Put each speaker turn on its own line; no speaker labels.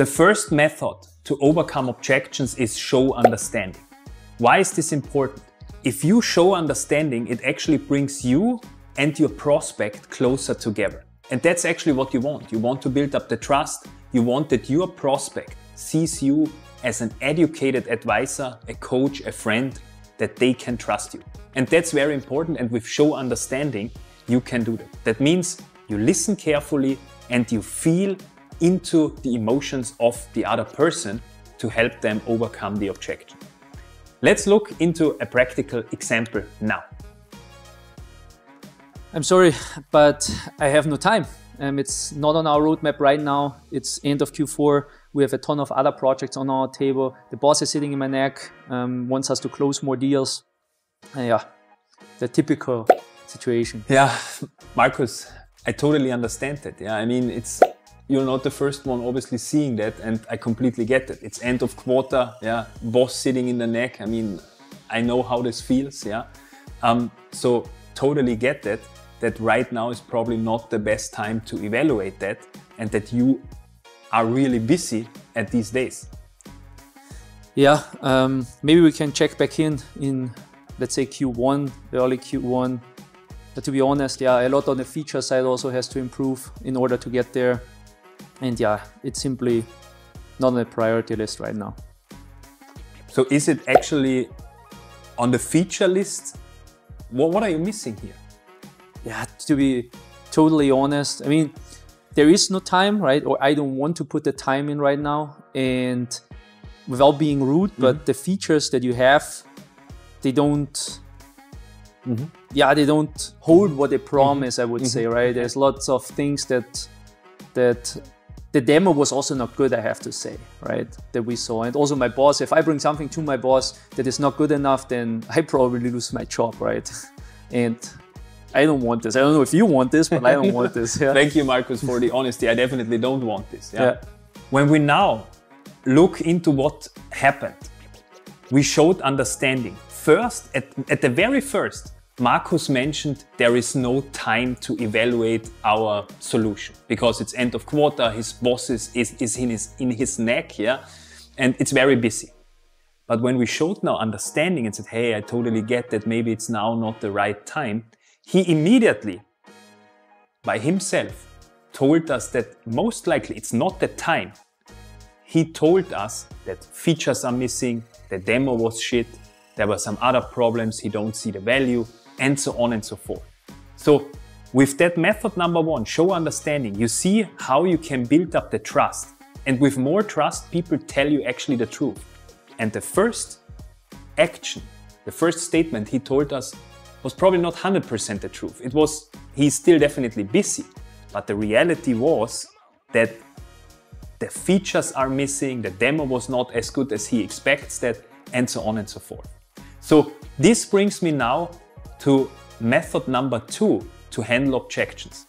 The first method to overcome objections is show understanding. Why is this important? If you show understanding, it actually brings you and your prospect closer together. And that's actually what you want. You want to build up the trust. You want that your prospect sees you as an educated advisor, a coach, a friend, that they can trust you. And that's very important. And with show understanding, you can do that. That means you listen carefully and you feel into the emotions of the other person to help them overcome the objection. Let's look into a practical example now.
I'm sorry, but I have no time. It's not on our roadmap right now. It's end of Q4. We have a ton of other projects on our table. The boss is sitting in my neck, wants us to close more deals. Yeah, the typical situation.
Yeah, Markus, I totally understand that. Yeah, I mean, you're not the first one obviously seeing that, and I completely get it. It's end of quarter, yeah, boss sitting in the neck. I mean, I know how this feels, yeah. So totally get that right now is probably not the best time to evaluate that, and that you are really busy at these days.
Yeah, maybe we can check back in let's say Q1, early Q1. But to be honest, yeah, a lot on the feature side also has to improve in order to get there. And yeah, it's simply not on the priority list right now.
So is it actually on the feature list? What are you missing here?
Yeah, to be totally honest, I mean, there is no time, right? Or I don't want to put the time in right now. And without being rude, but the features that you have, they don't, yeah, they don't hold what they promise, I would say, right? There's lots of things that the demo was also not good, I have to say, right? That we saw. And also my boss, if I bring something to my boss that is not good enough, then I probably lose my job, right? And I don't want this. I don't know if you want this, but I don't want this. Yeah.
Thank you, Markus, for the honesty. I definitely don't want this. Yeah? Yeah. When we now look into what happened, we showed understanding. First, at the very first, Markus mentioned there is no time to evaluate our solution because it's end of quarter, his boss is in his neck, yeah, and it's very busy. But when we showed now understanding and said, hey, I totally get that maybe it's now not the right time, he immediately, by himself, told us that most likely it's not the time. He told us that features are missing, the demo was shit, there were some other problems, he don't see the value, and so on and so forth. So with that method number one, show understanding, you see how you can build up the trust. And with more trust, people tell you actually the truth. And the first action, the first statement he told us was probably not 100% the truth. It was, he's still definitely busy, but the reality was that the features are missing, the demo was not as good as he expects that, and so on and so forth. So this brings me now to method number two to handle objections.